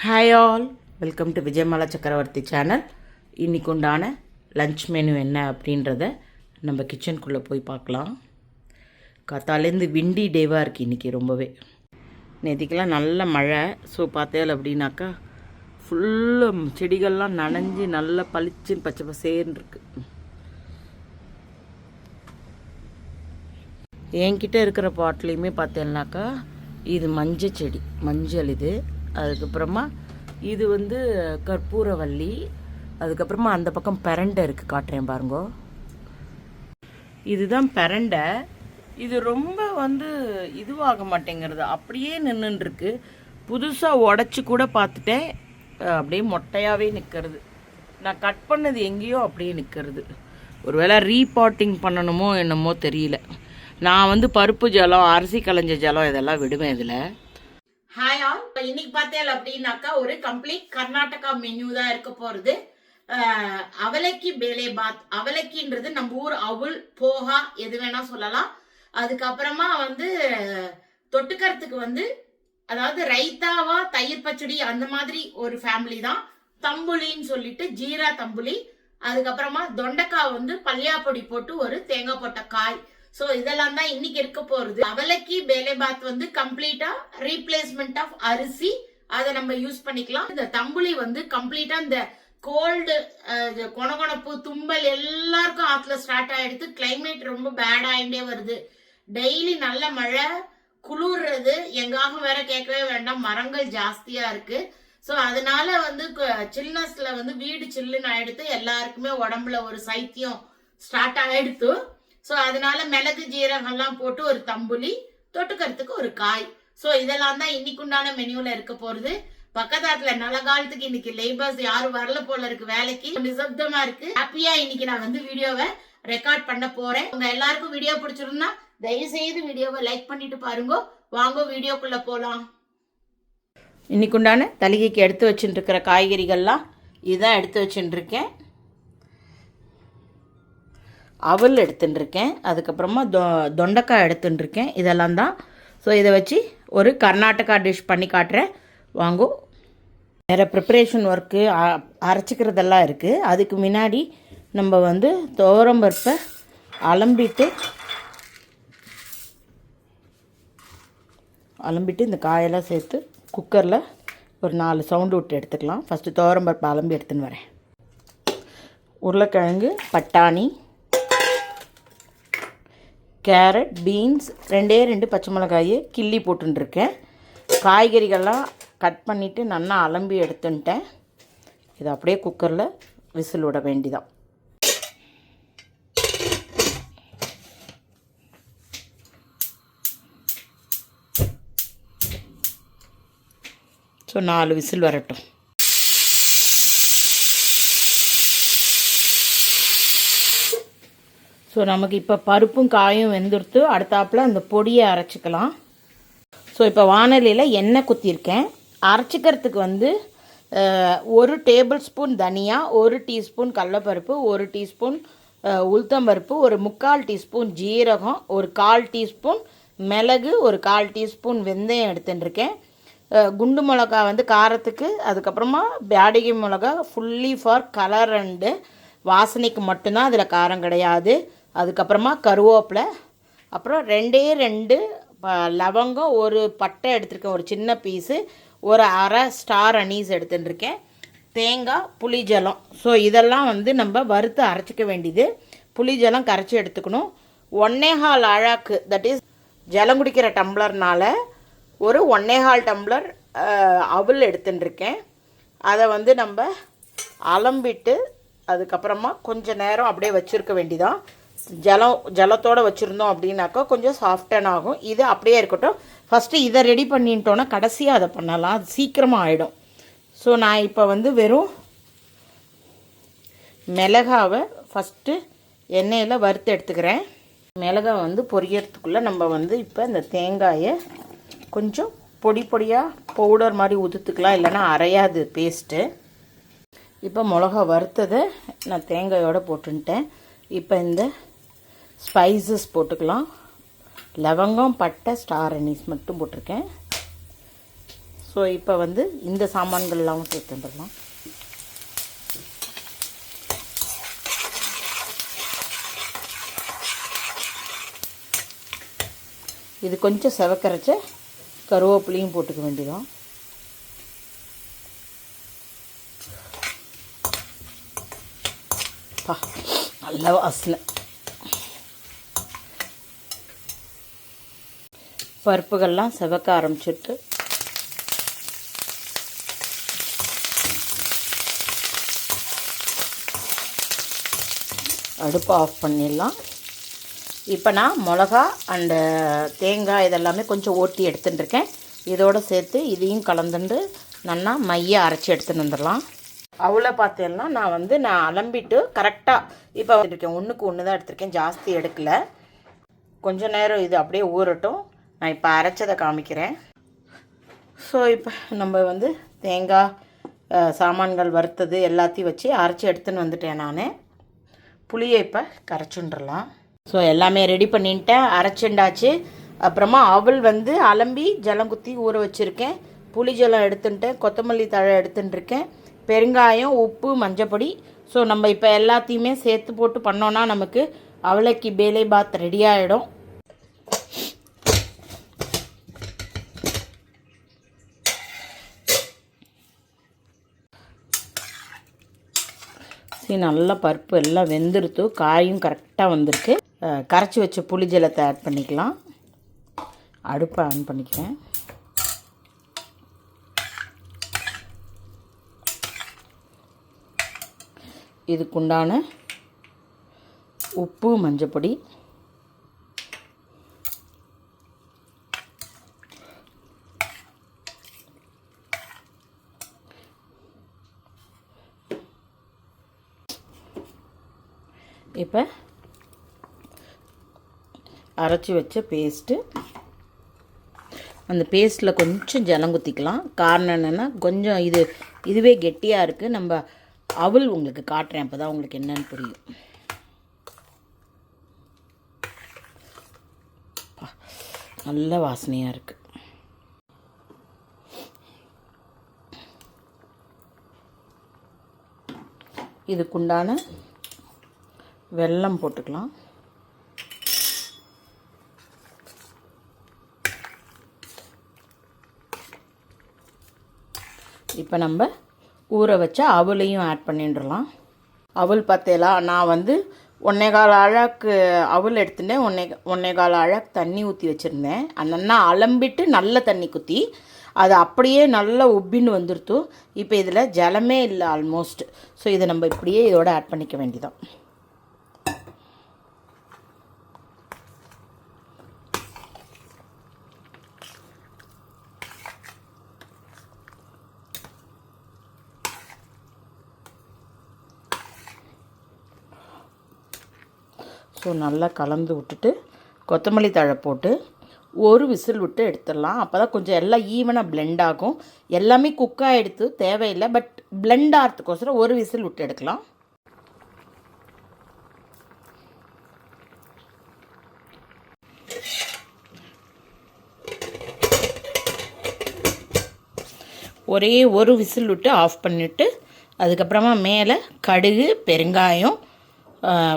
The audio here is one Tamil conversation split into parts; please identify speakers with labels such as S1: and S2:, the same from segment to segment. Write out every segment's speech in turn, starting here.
S1: Hi all, welcome to Vijayamala சக்கரவர்த்தி சேனல். இன்றைக்கு உண்டான லன்ச் மெனு என்ன அப்படின்றத நம்ம கிச்சனுக்குள்ளே போய் பார்க்கலாம். காத்தாலேருந்து விண்டி டேவாக இருக்குது இன்றைக்கி ரொம்பவே. நேற்றுக்கெல்லாம் நல்ல மழை. ஸோ பார்த்தேன் அப்படின்னாக்கா ஃபுல்லாக செடிகள்லாம் நனைஞ்சி நல்லா பளிச்சுன்னு பச்சை பசேர்னு இருக்குது. என்கிட்ட இருக்கிற பாட்லேயுமே பார்த்தேன்னாக்கா இது மஞ்சள் செடி, மஞ்சள் இது. அதுக்கப்புறமா இது கற்பூரவள்ளி. அதுக்கப்புறமா அந்த பக்கம் பெரண்டை இருக்குது, காட்டுறேன் பாருங்கோ. இதுதான் பெரண்டை. இது ரொம்ப இதுவாக மாட்டேங்கிறது, அப்படியே நின்றுருக்கு. புதுசாக உடச்சி கூட பார்த்துட்டேன், அப்படியே மொட்டையாகவே நிற்கிறது. நான் கட் பண்ணது எங்கேயோ அப்படியே நிற்கிறது. ஒருவேளை ரீபாட்டிங் பண்ணணுமோ என்னமோ தெரியல. நான் பருப்பு ஜலம், அரிசி களைஞ்ச ஜலம் இதெல்லாம் விடுவேன் இதில். ஹாய் ஆல், இன்னைக்கு பார்த்தேன் அப்படின்னாக்கா ஒரு கம்ப்ளீட் கர்நாடகா மெனு தான் இருக்க போறது. அவலைக்கு பேலே பாத். அவலைக்குன்றது நம்ம ஊர் அவுல், போகா எது வேணா சொல்லலாம். அதுக்கப்புறமா தொட்டுக்கிறதுக்கு அதாவது ரைத்தாவா தயிர் பச்சடி அந்த மாதிரி ஒரு ஃபேமிலி தான். தம்புலின்னு சொல்லிட்டு ஜீரா தம்புலி. அதுக்கப்புறமா தொண்டைக்காய் பல்லியா பொடி போட்டு ஒரு தேங்காய் போட்ட காய். சோ இதெல்லாம் தான் இன்னைக்கு இருக்க போறது. அவலைக்கு பேலே பாத் கம்ப்ளீட்டா ரீப்ளேஸ்மெண்ட் ஆஃப் அரிசி, அதை நம்ம யூஸ் பண்ணிக்கலாம். இந்த தம்புலி கம்ப்ளீட்டா இந்த கோல்டு, கொணகொணப்பு, தும்பல் எல்லாருக்கும் ஆத்துல ஸ்டார்ட் ஆயிடுது. கிளைமேட் ரொம்ப பேட் ஆயிட்டே வருது. டெய்லி நல்ல மழை, குளிர்றது, எங்காக வேற கேட்கவே வேண்டாம், மரங்கள் ஜாஸ்தியா இருக்கு. சோ அதனால சில்னஸ்ல வீடு சில்லுன்னு ஆயிடுத்து. எல்லாருக்குமே உடம்புல ஒரு சைத்தியம் ஸ்டார்ட் ஆயிடுத்து. ஸோ அதனால மிளகு ஜீரகம்லாம் போட்டு ஒரு தம்புலி, தொட்டுக்கிறதுக்கு ஒரு காய். ஸோ இதெல்லாம் தான் இன்னைக்கு உண்டான மெனுவில் இருக்க போறது. பக்கத்தாத்துல நல்ல காலத்துக்கு இன்னைக்கு லேபர்ஸ் யாரும் வரல போல இருக்கு வேலைக்கு. நிசப்தமா இருக்கு. ஹாப்பியா இன்னைக்கு நான் வீடியோவை ரெக்கார்ட் பண்ண போறேன். உங்க எல்லாருக்கும் வீடியோ பிடிச்சிருந்தா தயவு செய்து வீடியோவை லைக் பண்ணிட்டு பாருங்க. வாங்க வீடியோக்குள்ள போலாம். இன்னைக்கு உண்டான தலிகைக்கு எடுத்து வச்சுட்டு இருக்கிற காய்கறிகள்லாம் இதான் எடுத்து வச்சுட்டு இருக்கேன். அவல் எடுத்துட்டுருக்கேன். அதுக்கப்புறமா தொண்டைக்காய் எடுத்துட்டுருக்கேன். இதெல்லாம் தான். ஸோ இதை வச்சு ஒரு கர்நாடகா டிஷ் பண்ணி காட்டுறேன், வாங்கோ. வேறு ப்ரிப்பரேஷன் ஒர்க்கு அரைச்சிக்கிறதெல்லாம் இருக்குது. அதுக்கு முன்னாடி நம்ம துவரம்பருப்பை அலம்பிட்டு இந்த காயெல்லாம் சேர்த்து குக்கரில் ஒரு 4 சவுண்டு விட்டு எடுத்துக்கலாம். ஃபஸ்ட்டு துவரம்பருப்பை அலம்பி எடுத்துன்னு வரேன். உருளைக்கிழங்கு, பட்டாணி, கேரட், பீன்ஸ், 2 பச்சை மிளகாயை கிள்ளி போட்டுருக்கேன். காய்கறிகள்லாம் கட் பண்ணிவிட்டு நல்லா அலம்பி எடுத்துட்டேன். இதை அப்படியே குக்கரில் விசில் விட வேண்டிதான். ஸோ 4 விசில் வரட்டும். ஸோ நமக்கு இப்போ பருப்பும் காயும் வெந்துடுத்து. அடுத்தாப்பில் அந்த பொடியை அரைச்சிக்கலாம். ஸோ இப்போ வானலியில் எண்ணெய் குத்திருக்கேன். அரைச்சிக்கிறதுக்கு 1 டேபிள் ஸ்பூன் தனியா, 1 டீஸ்பூன் கடலைப்பருப்பு, 1 டீஸ்பூன் உளுத்தம்பருப்பு, ஒரு 3/4 டீஸ்பூன் ஜீரகம், ஒரு 1/4 டீஸ்பூன் மிளகு, ஒரு 1/4 டீஸ்பூன் வெந்தயம் எடுத்துட்டுருக்கேன். குண்டு மிளகா காரத்துக்கு, அதுக்கப்புறமா பேடிகை மிளகா ஃபுல்லி ஃபார் கலர் அண்டு வாசனைக்கு மட்டும்தான், அதில் காரம் கிடையாது. அதுக்கப்புறமா கருவேப்பிலை, அப்புறம் 2 லவங்கம், ஒரு பட்டை எடுத்துருக்கேன், ஒரு சின்ன பீஸு, ஒரு அரை ஸ்டார் அனீஸ் எடுத்துட்டுருக்கேன், தேங்காய், புளிஜலம். ஸோ இதெல்லாம் நம்ம வறுத்து அரைச்சிக்க வேண்டியது. புளிஜலம் கரைச்சி எடுத்துக்கணும். 1.25 அழாக்கு, தட் இஸ் ஜலம் குடிக்கிற டம்ளர்னால் ஒரு 1.25 டம்ளர் அவல் எடுத்துட்டுருக்கேன். அதை நம்ம அலம்பிட்டு அதுக்கப்புறமா கொஞ்சம் நேரம் அப்படியே வச்சுருக்க வேண்டிதான். ஜலத்தோடு வச்சுருந்தோம் அப்படின்னாக்கா கொஞ்சம் சாஃப்டன் ஆகும். இது அப்படியே இருக்கட்டும். ஃபஸ்ட்டு இதை ரெடி பண்ணிட்டோன்னா கடைசியாக அதை பண்ணலாம், அது சீக்கிரமாக ஆகிடும். ஸோ நான் இப்போ வெறும் மிளகாவை ஃபஸ்ட்டு எண்ணெயில் வறுத்து எடுத்துக்கிறேன். மிளகாய் பொரியறதுக்குள்ளே நம்ம இப்போ இந்த தேங்காயை கொஞ்சம் பொடி பொடியாக பவுடர் மாதிரி ஊற்றுத்துக்கலாம், இல்லைன்னா அரையாது பேஸ்ட்டு. இப்போ மிளகா வறுத்ததை நான் தேங்காயோடு போட்டுட்டேன். இப்போ இந்த ஸ்பைசஸ் போட்டுக்கலாம். லவங்கம், பட்டை, ஸ்டார் அனீஸ் மட்டும் போட்டிருக்கேன். ஸோ ஸோ இப்போ வந்து இந்த சாமான்கள்லாம் சேர்த்து வந்துடலாம். இது கொஞ்சம் செவக்கரைச்ச கருவேப்பிலையும் போட்டுக்க வேண்டியதான். நல்ல வாசனை. பருப்புகள்லாம் செவக்க ஆரம்பிச்சிட்டு அடுப்பு ஆஃப் பண்ணிடலாம். இப்போ நான் மிளகா அண்டு தேங்காய் இதெல்லாமே கொஞ்சம் ஓட்டி எடுத்துட்டுருக்கேன். இதோடு சேர்த்து இதையும் கலந்துட்டு நல்லா மைய அரைச்சி எடுத்துகிட்டு வந்துடலாம். அவ்வளோ பார்த்தேன்னா நான் அலம்பிட்டு கரெக்டாக இப்போ வந்துருக்கேன். ஒன்றுக்கு ஒன்று தான் எடுத்திருக்கேன், ஜாஸ்தி எடுக்கல. கொஞ்ச நேரம் இது அப்படியே ஊறட்டும். நான் இப்போ அரைச்சதை காமிக்கிறேன். ஸோ இப்போ நம்ம தேங்காய் சாமான்கள் வறுத்தது எல்லாத்தையும் வச்சு அரைச்சி எடுத்துன்னு வந்துட்டேன். நான் புளியை இப்போ கரைச்சுன்றலாம். ஸோ எல்லாமே ரெடி பண்ணிட்டேன், அரைச்சுண்டாச்சு. அப்புறமா அவள் அலம்பி ஜலம் குத்தி ஊற வச்சுருக்கேன். புளி ஜலம் எடுத்துட்டேன், கொத்தமல்லி தழை எடுத்துட்டுருக்கேன், பெருங்காயம், உப்பு, மஞ்சப்பொடி. ஸோ நம்ம இப்போ எல்லாத்தையுமே சேர்த்து போட்டு பண்ணோன்னா நமக்கு அவளைக்கு பேலே பாத் ரெடி ஆகிடும். நல்லா பருப்பு எல்லாம் வெந்துருத்து, காயும் கரெக்டாக வந்திருக்கு. கரைச்சி வச்ச புளி ஜலத்தை ஆட் பண்ணிக்கலாம். அடுப்பை ஆன் பண்ணிக்கிறேன். இதுக்குண்டான உப்பு, மஞ்சப்பொடி, இப்போ அரைச்சி வச்ச பேஸ்ட்டு. அந்த பேஸ்ட்டில் கொஞ்சம் ஜலம் குத்திக்கலாம். காரணம் என்னென்னா கொஞ்சம் இதுவே கெட்டியாக இருக்குது. நம்ம அவல் உங்களுக்கு காட்டுறேன், அப்போ தான் உங்களுக்கு என்னன்னு புரியும். நல்ல வாசனையாக இருக்குது. இதுக்குண்டான வெல்லம் போட்டுக்கலாம். இப்போ நம்ம ஊற வச்ச அவளையும் ஆட் பண்ணிடலாம். அவல் பார்த்தேலா, நான் 1.25 அழாக்கு அவல் எடுத்துட்டேன். 1.25 அழாக்கு தண்ணி ஊற்றி வச்சுருந்தேன். அந்த அலம்பிட்டு நல்ல தண்ணி குத்தி அது அப்படியே நல்லா உப்பின்னு வந்துருத்து. இப்போ இதில் ஜலமே இல்லை ஆல்மோஸ்ட். ஸோ இதை நம்ம இப்படியே இதோட ஆட் பண்ணிக்க வேண்டியதான். ஸோ நல்லா கலந்து விட்டுட்டு கொத்தமல்லி தழை போட்டு ஒரு விசில் விட்டு எடுத்துடலாம். அப்போ தான் கொஞ்சம் எல்லாம் ஈவனாக பிளெண்ட் ஆகும். எல்லாமே குக்காக எடுத்து தேவையில்லை, பட் பிளெண்ட் ஆகிறதுக்கோசரம் ஒரு விசில் விட்டு எடுக்கலாம். ஒரே ஒரு விசில் விட்டு ஆஃப் பண்ணிவிட்டு அதுக்கப்புறமா மேலே கடுகு, பெருங்காயம்,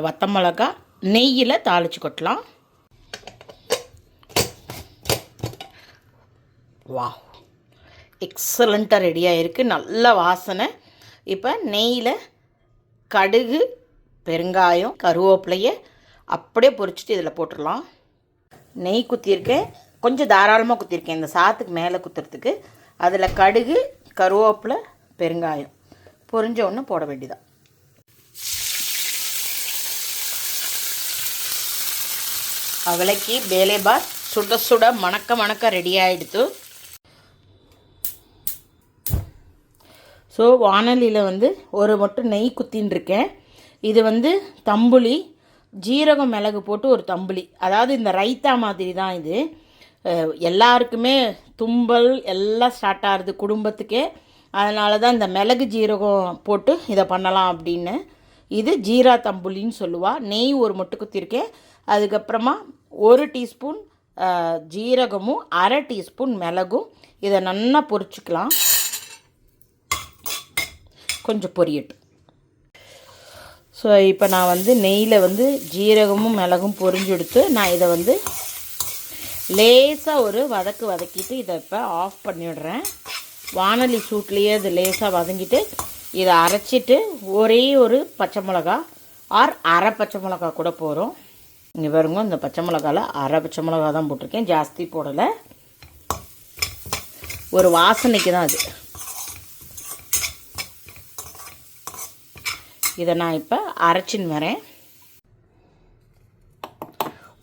S1: வத்தமிளகா, நெய்யில் தாளித்து கொட்டலாம். வா, எக்ஸலண்ட்டாக ரெடியாக இருக்குது. நல்ல வாசனை. இப்போ நெய்யில் கடுகு, பெருங்காயம், கருவேப்பிலையை அப்படியே பொரிச்சிட்டு இதில் போட்டுடலாம். நெய் குத்தியிருக்கேன், கொஞ்சம் தாராளமாக குத்திருக்கேன் இந்த சாத்துக்கு மேலே குத்துறதுக்கு. அதில் கடுகு, கருவேப்பிலை, பெருங்காயம் பொரிஞ்ச ஒன்று போட வேண்டியதான். அவளைக்கு பேலே பாத் சுட சுட மணக்க மணக்க ரெடி ஆகிடுத்து. ஸோ வானலியில் ஒரு மட்டும் நெய் குத்தின்னு இருக்கேன். இது தம்புளி, ஜீரகம், மிளகு போட்டு ஒரு தம்புளி. அதாவது இந்த ரைத்தா மாதிரி தான் இது. எல்லாருக்குமே தும்பல் எல்லாம் ஸ்டார்ட் ஆகுது குடும்பத்துக்கே. அதனால தான் இந்த மிளகு ஜீரகம் போட்டு இதை பண்ணலாம் அப்படின்னு. இது ஜீரா தம்புலின்னு சொல்லுவா. நெய் ஒரு மொட்டு குத்திருக்கேன். அதுக்கப்புறமா 1 டீஸ்பூன் ஜீரகமும் 1/2 டீஸ்பூன் மிளகும் இதை நல்லா பொரிச்சுக்கலாம். கொஞ்சம் பொரியட்டும். ஸோ இப்போ நான் வந்து நெய்யில் வந்து ஜீரகமும் மிளகும் பொரிஞ்சு எடுத்து நான் இதை வந்து லேசாக ஒரு வதக்கிட்டு இதை இப்போ ஆஃப் பண்ணிவிடுறேன். வானலி சூட்லேயே இது லேசாக வதங்கிட்டு இதை அரைச்சிட்டு ஒரே ஒரு பச்சை மிளகா ஆர் அரை பச்சை மிளகா கூட போகிறோம். இங்கே பாருங்க, இந்த பச்சை மிளகாவில் அரை பச்சை மிளகா தான் போட்டிருக்கேன், ஜாஸ்தி போடலை. ஒரு வாசனைக்கு தான் அது. இதை நான் இப்போ அரைச்சின்னு வரேன்.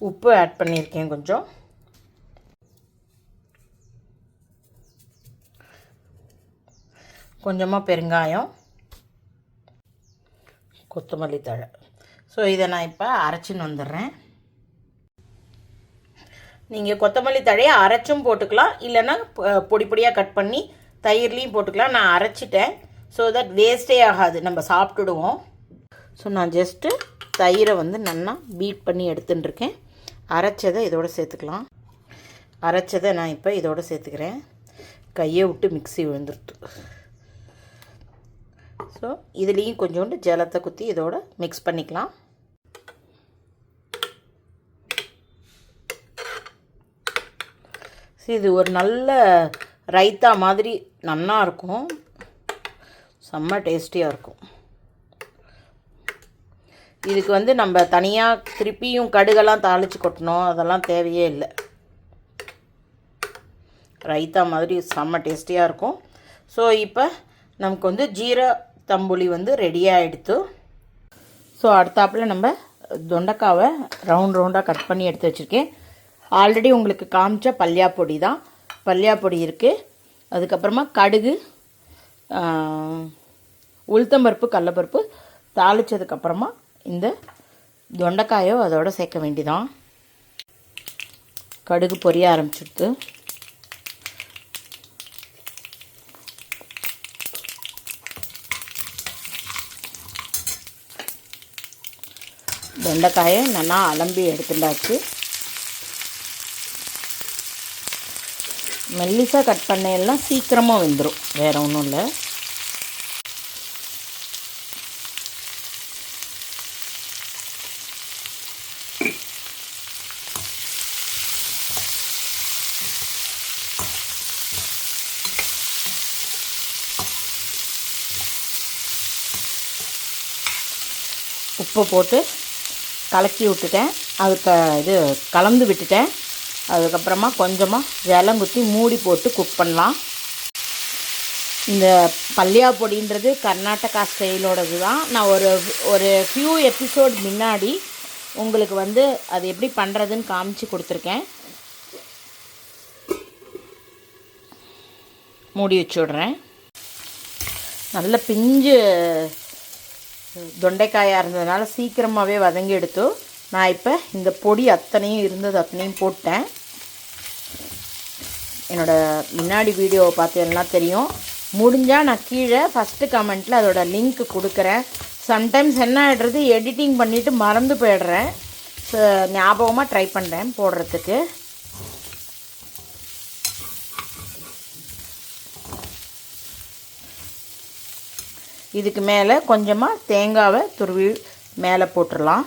S1: உப்பு ஆட் பண்ணியிருக்கேன், கொஞ்சமாக பெருங்காயம், கொத்தமல்லி தழை. ஸோ இதை நான் இப்போ அரைச்சின்னு வந்துடுறேன். நீங்கள் கொத்தமல்லி தழையை அரைச்சும் போட்டுக்கலாம், இல்லைன்னா பொடி பொடியாக கட் பண்ணி தயிர்லேயும் போட்டுக்கலாம். நான் அரைச்சிட்டேன், ஸோ தட் வேஸ்ட்டே ஆகாது, நம்ம சாப்பிட்டுடுவோம். ஸோ நான் ஜஸ்ட்டு தயிரை வந்து நல்லா பீட் பண்ணி எடுத்துட்டுருக்கேன். அரைச்சதை இதோடு சேர்த்துக்கலாம். அரைச்சதை நான் இப்போ இதோடு சேர்த்துக்கிறேன். கையை விட்டு மிக்ஸி விழுந்துருத்து. ஸோ இதுலேயும் கொஞ்சோண்டு ஜலத்தை குத்தி இதோட மிக்ஸ் பண்ணிக்கலாம். இது ஒரு நல்ல ரைத்தா மாதிரி நல்லா இருக்கும், செம்ம டேஸ்டியாக இருக்கும். இதுக்கு வந்து நம்ம தனியாக திருப்பியும் கடுகெல்லாம் தாளித்து கொட்டணும், அதெல்லாம் தேவையே இல்லை. ரைத்தா மாதிரி செம்ம டேஸ்டியாக இருக்கும். ஸோ இப்போ நமக்கு வந்து ஜீரா தம்புளி வந்து ரெடியாக எடுத்து, ஸோ அடுத்தாப்பில் நம்ம தொண்டைக்காவை ரவுண்டாக கட் பண்ணி எடுத்து வச்சுருக்கேன். ஆல்ரெடி உங்களுக்கு காமிச்ச பல்லியா பொடி தான், பல்லியா பொடி இருக்குது. அதுக்கப்புறமா கடுகு, உளுத்தம்பருப்பு, கடலப்பருப்பு தாளித்ததுக்கப்புறமா இந்த தொண்டைக்காயோ அதோட சேர்க்க வேண்டிதான். கடுகு பொரிய ஆரம்பிச்சிடுது. தொண்டைக்காயை நல்லா அலம்பி எடுத்துட்டாச்சு. மெல்லிசாக கட் பண்ணையெல்லாம் சீக்கிரமாக வெந்துடும், வேறு ஒன்றும் இல்லை. உப்பு போட்டு கலக்கி விட்டுட்டேன், இது கலந்து விட்டுட்டேன். அதுக்கப்புறமா கொஞ்சமாக ஜலம் குத்தி மூடி போட்டு குக் பண்ணலாம். இந்த பல்லியா பொடின்றது கர்நாடகா ஸ்டைலோடது தான். நான் ஒரு ஃபியூ எபிசோட் முன்னாடி உங்களுக்கு வந்து அது எப்படி பண்ணுறதுன்னு காமிச்சு கொடுத்துருக்கேன். மூடி வச்சு விட்றேன். நல்ல பிஞ்சு தொண்டைக்காயாக இருந்ததுனால சீக்கிரமாகவே வதங்கி எடுத்து நான் இப்போ இந்த பொடி அத்தனையும் போட்டேன். என்னோடய முன்னாடி வீடியோவை பார்த்தீங்கன்னா தெரியும். முடிஞ்சால் நான் கீழே ஃபஸ்ட்டு கமெண்ட்டில் அதோட லிங்க் கொடுக்குறேன். சம்டைம்ஸ் என்ன ஆகிடுறது, எடிட்டிங் பண்ணிவிட்டு மறந்து போயிடுறேன். ஞாபகமாக ட்ரை பண்ணுறேன் போடுறதுக்கு. இதுக்கு மேலே கொஞ்சமாக தேங்காவை துருவி மேலே போட்டுடலாம்.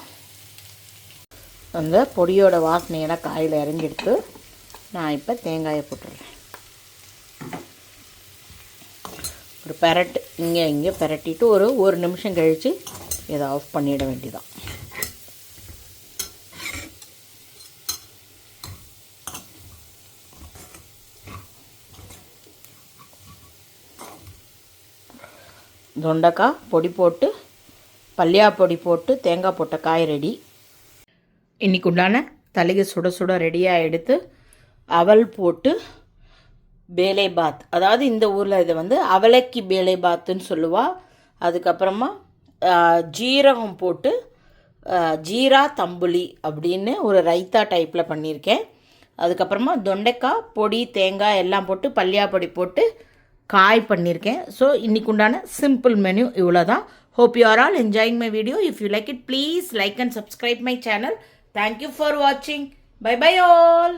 S1: அந்த பொடியோட வாசனையெல்லாம் காயில் இறங்கிடுத்து. நான் இப்போ தேங்காயை போட்டுடுறேன். ஒரு பெரட்டு இங்கே பெரட்டிட்டு ஒரு நிமிஷம் கழித்து இதை ஆஃப் பண்ணிட வேண்டியதான். தொண்டைக்காய் பொடி போட்டு பல்லியா பொடி போட்டு தேங்காய் போட்ட காய் ரெடி. இன்றைக்கு உண்டான தலைக்கு சுட சுட ரெடியாக எடுத்து அவல் போட்டு பேலே பாத், அதாவது இந்த ஊரில் இதை வந்து அவலைக்கு பேலே பாத்துன்னு சொல்லுவாள். அதுக்கப்புறமா ஜீரகம் போட்டு ஜீரா தம்புளி அப்படின்னு ஒரு ரைத்தா டைப்பில் பண்ணியிருக்கேன். அதுக்கப்புறமா தொண்டைக்காய் பொடி தேங்காய் எல்லாம் போட்டு பல்லியா பொடி போட்டு காய் பண்ணியிருக்கேன். ஸோ இன்றைக்கு உண்டான சிம்பிள் மெனு இவ்வளோ தான். Hope you are all enjoying my video. If you like it, please like and subscribe my channel. Thank you for watching. Bye bye all.